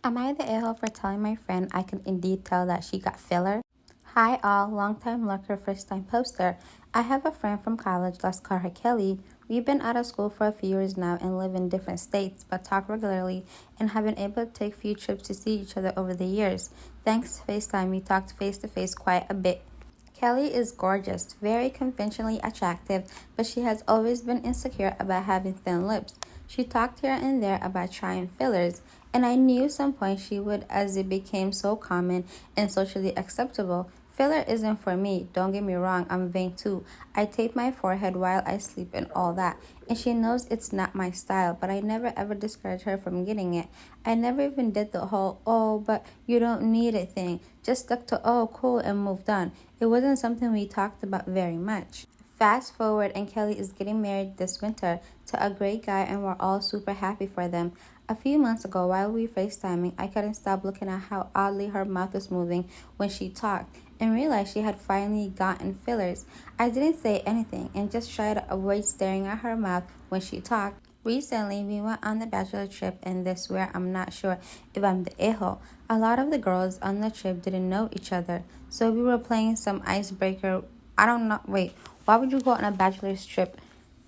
Am I the a-hole for telling my friend I can indeed tell that she got filler? Hi all, long time lurker, first time poster. I have a friend from college, let's call her Kelly. We've been out of school for a few years now and live in different states, but talk regularly and have been able to take a few trips to see each other over the years. Thanks to FaceTime, we talked face to face quite a bit. Kelly is gorgeous, very conventionally attractive, but she has always been insecure about having thin lips. She talked here and there about trying fillers, and I knew some point she would as it became so common and socially acceptable. Filler isn't for me, don't get me wrong, I'm vain too. I tape my forehead while I sleep and all that, and she knows it's not my style, but I never ever discouraged her from getting it. I never even did the whole, oh, but you don't need it thing, just stuck to, oh, cool, and moved on. It wasn't something we talked about very much. Fast forward, and Kelly is getting married this winter to a great guy, and we're all super happy for them. A few months ago, while we FaceTiming, I couldn't stop looking at how oddly her mouth was moving when she talked and realized she had finally gotten fillers. I didn't say anything and just tried to avoid staring at her mouth when she talked. Recently, we went on the bachelor trip, and this where I'm not sure if I'm the a-hole. A lot of the girls on the trip didn't know each other, so we were playing some icebreaker. I don't know. Wait, why would you go on a bachelor's trip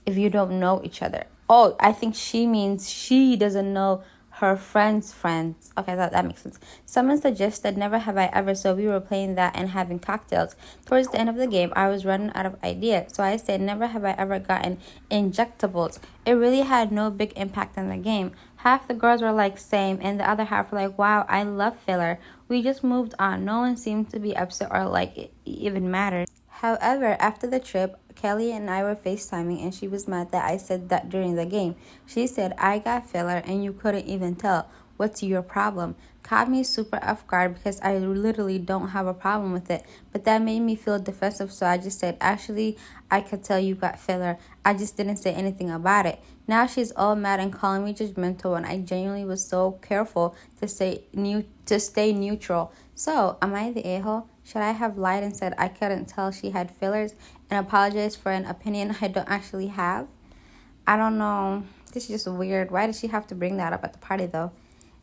if you don't know each other? Oh, I think she means she doesn't know her friends' friends. Okay, that makes sense. Someone suggested Never Have I Ever, so we were playing that and having cocktails. Towards the end of the game, I was running out of ideas, so I said, Never have I ever gotten injectables. It really had no big impact on the game. Half the girls were like, same, and the other half were like, wow, I love filler. We just moved on. No one seemed to be upset or like it even mattered. However, after the trip, Kelly and I were FaceTiming, and she was mad that I said that during the game. She said, I got filler and you couldn't even tell. What's your problem? Caught me super off guard because I literally don't have a problem with it. But that made me feel defensive, so I just said, actually, I could tell you got filler. I just didn't say anything about it. Now she's all mad and calling me judgmental, and I genuinely was so careful to stay neutral. So, am I the a-hole? Should I have lied and said I couldn't tell she had fillers and apologized for an opinion I don't actually have? I don't know. This is just weird. Why did she have to bring that up at the party, though?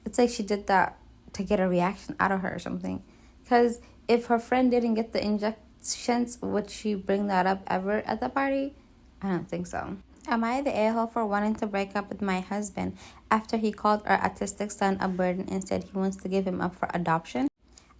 It's like she did that to get a reaction out of her or something. Because if her friend didn't get the injections, would she bring that up ever at the party? I don't think so. Am I the a-hole for wanting to break up with my husband after he called our autistic son a burden and said he wants to give him up for adoption?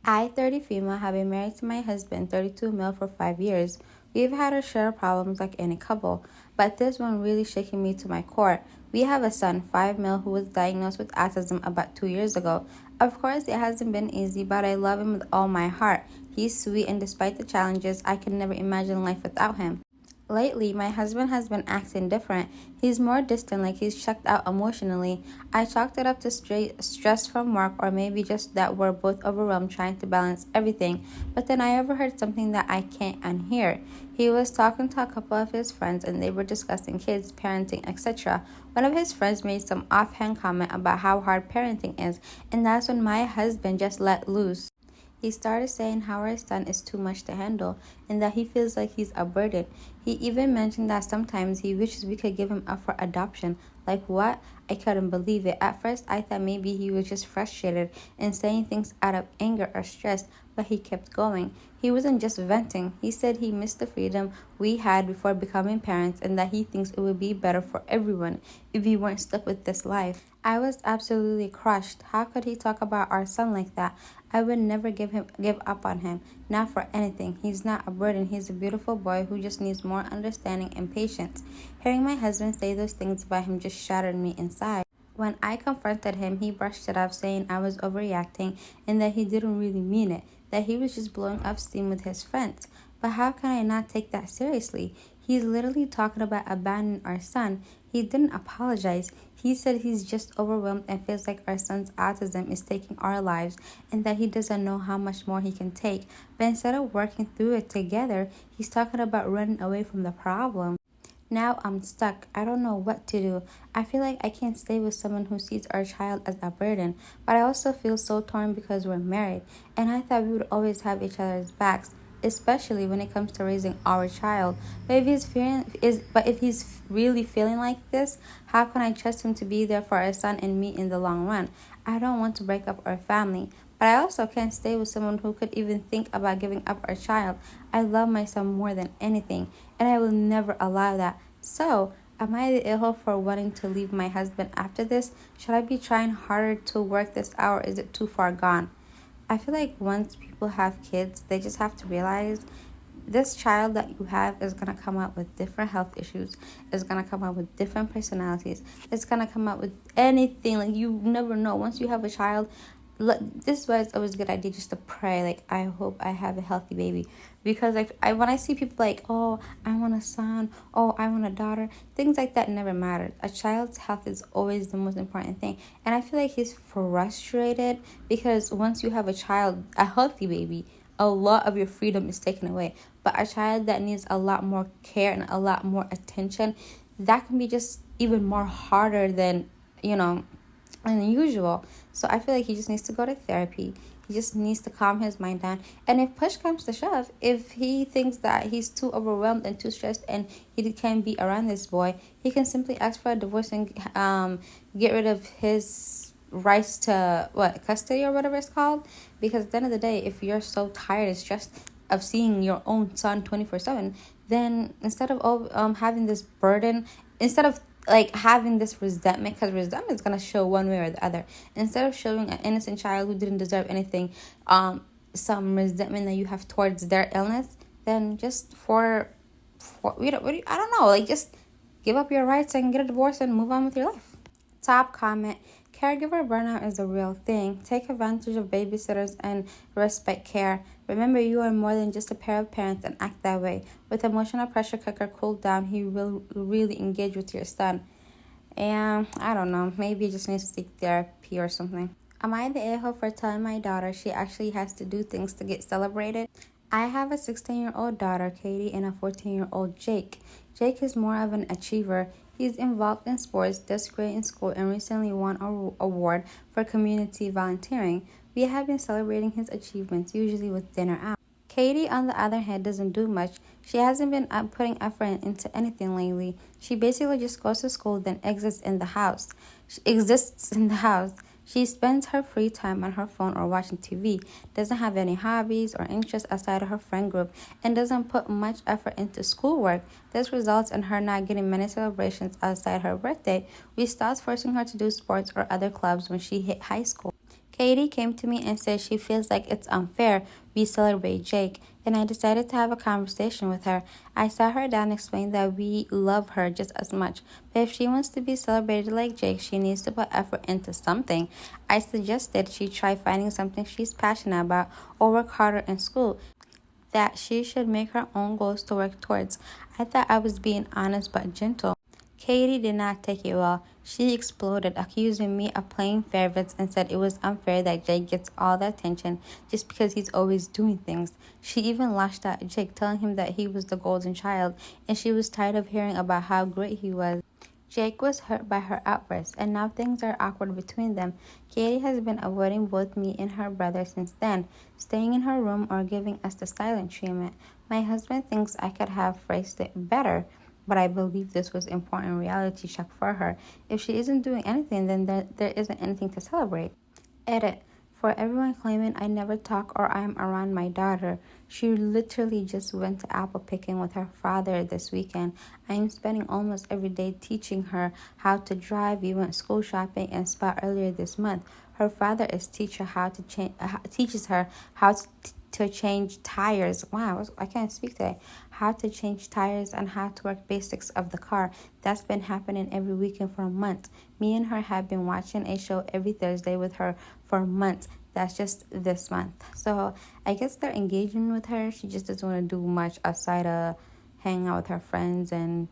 I, 30 female, have been married to my husband, 32 male, for 5 years. We've had our share of problems like any couple, but this one really shaking me to my core. We have a son, 5 male, who was diagnosed with autism about 2 years ago. Of course, it hasn't been easy, but I love him with all my heart. He's sweet, and despite the challenges, I can never imagine life without him. Lately, my husband has been acting different. He's more distant, like he's checked out emotionally. I chalked it up to stress from work, or maybe just that we're both overwhelmed trying to balance everything. But then I overheard something that I can't unhear. He was talking to a couple of his friends, and they were discussing kids, parenting, etc. One of his friends made some offhand comment about how hard parenting is, and that's when my husband just let loose. He started saying how our son is too much to handle and that he feels like he's a burden. He even mentioned that sometimes he wishes we could give him up for adoption. Like what? I couldn't believe it. At first, I thought maybe he was just frustrated and saying things out of anger or stress, but he kept going. He wasn't just venting. He said he missed the freedom we had before becoming parents and that he thinks it would be better for everyone if we weren't stuck with this life. I was absolutely crushed. How could he talk about our son like that? I would never give up on him, not for anything. He's not a burden. He's a beautiful boy who just needs more understanding and patience. Hearing my husband say those things about him just shattered me inside. When I confronted him, he brushed it off, saying I was overreacting and that he didn't really mean it, that he was just blowing up steam with his friends. But how can I not take that seriously? He's literally talking about abandoning our son. He didn't apologize. He said he's just overwhelmed and feels like our son's autism is taking our lives and that he doesn't know how much more he can take. But instead of working through it together, he's talking about running away from the problem. Now I'm stuck. I don't know what to do. I feel like I can't stay with someone who sees our child as a burden, but I also feel so torn because we're married, and I thought we would always have each other's backs, especially when it comes to raising our child. But if he's really feeling like this, how can I trust him to be there for our son and me in the long run? I don't want to break up our family, but I also can't stay with someone who could even think about giving up our child. I love my son more than anything, and I will never allow that. So, am I the ill for wanting to leave my husband after this? Should I be trying harder to work this out, or is it too far gone? I feel like once people have kids, they just have to realize this child that you have is going to come out with different health issues, is going to come out with different personalities, it's going to come out with anything. Like, you never know. Once you have a child, this is why it's always a good idea just to pray, like, I hope I have a healthy baby. Because like, when I see people like, oh, I want a son, oh, I want a daughter, things like that never matter. A child's health is always the most important thing. And I feel like he's frustrated because once you have a child, a healthy baby, a lot of your freedom is taken away. But a child that needs a lot more care and a lot more attention, that can be just even more harder than, than usual. So I feel like he just needs to go to therapy. He just needs to calm his mind down. And if push comes to shove, if he thinks that he's too overwhelmed and too stressed and he can't be around this boy, he can simply ask for a divorce and get rid of his rights to custody or whatever it's called. Because at the end of the day, if you're so tired and stressed of seeing your own son 24/7, then instead of having this burden, instead of like having this resentment, because resentment is going to show one way or the other, instead of showing an innocent child who didn't deserve anything some resentment that you have towards their illness, then just for I don't know, like, just give up your rights and get a divorce and move on with your life. Top comment: caregiver burnout is a real thing. Take advantage of babysitters and respect care. Remember, you are more than just a pair of parents and act that way. With emotional pressure cooker cooled down, he will really engage with your son. And I don't know, maybe he just needs to seek therapy or something. Am I the a-hole for telling my daughter she actually has to do things to get celebrated? I have a 16-year-old daughter, Katie, and a 14-year-old Jake. Jake is more of an achiever. He's involved in sports, does great in school, and recently won an award for community volunteering. We have been celebrating his achievements, usually with dinner out. Katie, on the other hand, doesn't do much. She hasn't been putting effort into anything lately. She basically just goes to school, then exists in the house. She spends her free time on her phone or watching TV, doesn't have any hobbies or interests outside of her friend group, and doesn't put much effort into schoolwork. This results in her not getting many celebrations outside her birthday. We stopped forcing her to do sports or other clubs when she hit high school. Katie came to me and said she feels like it's unfair we celebrate Jake, and I decided to have a conversation with her. I sat her down and explained that we love her just as much, but if she wants to be celebrated like Jake, she needs to put effort into something. I suggested she try finding something she's passionate about or work harder in school, that she should make her own goals to work towards. I thought I was being honest but gentle. Katie did not take it well. She exploded, accusing me of playing favorites and said it was unfair that Jake gets all the attention just because he's always doing things. She even lashed out at Jake, telling him that he was the golden child, and she was tired of hearing about how great he was. Jake was hurt by her outbursts, and now things are awkward between them. Katie has been avoiding both me and her brother since then, staying in her room or giving us the silent treatment. My husband thinks I could have phrased it better, but I believe this was important reality check for her. If she isn't doing anything, then there isn't anything to celebrate. Edit. For everyone claiming I never talk or I'm around my daughter, she literally just went to apple picking with her father this weekend. I am spending almost every day teaching her how to drive. We went school shopping and spa earlier this month. Her father is teaches her how to change tires. Wow, I can't speak today. How to change tires and how to work basics of the car. That's been happening every weekend for a month. Me and her have been watching a show every Thursday with her for months. That's just this month. So I guess they're engaging with her. She just doesn't want to do much outside of hanging out with her friends and,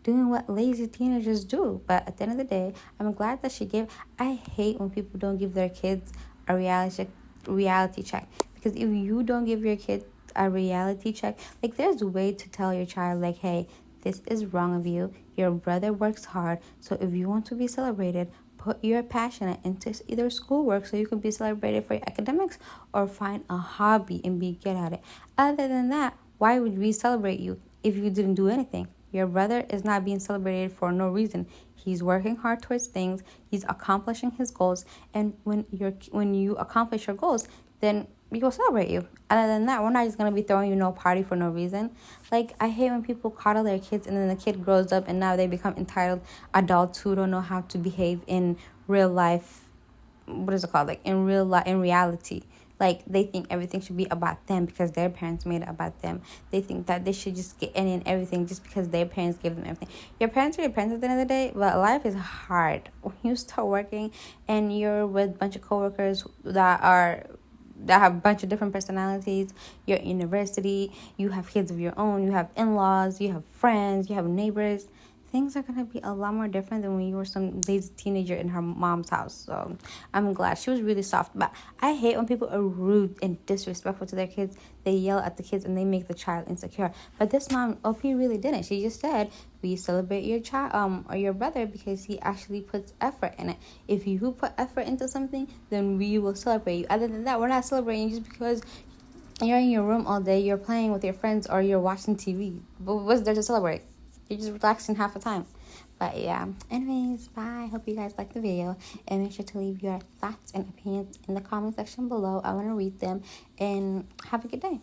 doing what lazy teenagers do. But at the end of the day, I'm glad that she gave. I hate when people don't give their kids a reality check. Because if you don't give your kid a reality check, like, there's a way to tell your child, like, hey, this is wrong of you. Your brother works hard. So if you want to be celebrated, put your passion into either schoolwork so you can be celebrated for your academics, or find a hobby and be good at it. Other than that, why would we celebrate you if you didn't do anything? Your brother is not being celebrated for no reason. He's working hard towards things. He's accomplishing his goals. And when you accomplish your goals, then we will celebrate you. Other than that, we're not just gonna be throwing you no party for no reason. Like, I hate when people coddle their kids and then the kid grows up and now they become entitled adults who don't know how to behave in real life. What is it called? Like, in real life, in reality. Like, they think everything should be about them because their parents made it about them. They think that they should just get any and everything just because their parents gave them everything. Your parents are your parents at the end of the day, but life is hard. When you start working and you're with a bunch of coworkers that have a bunch of different personalities, you're at university, you have kids of your own, you have in-laws, you have friends, you have neighbors. Things are going to be a lot more different than when you were some lazy teenager in her mom's house. So I'm glad. She was really soft. But I hate when people are rude and disrespectful to their kids. They yell at the kids and they make the child insecure. But this mom, OP, really didn't. She just said, we celebrate your child or your brother because he actually puts effort in it. If you put effort into something, then we will celebrate you. Other than that, we're not celebrating just because you're in your room all day, you're playing with your friends, or you're watching TV. But what's there to celebrate? You're just relaxing half the time. But yeah, anyways, bye. Hope you guys liked the video, and make sure to leave your thoughts and opinions in the comment section below. I want to read them, and have a good day.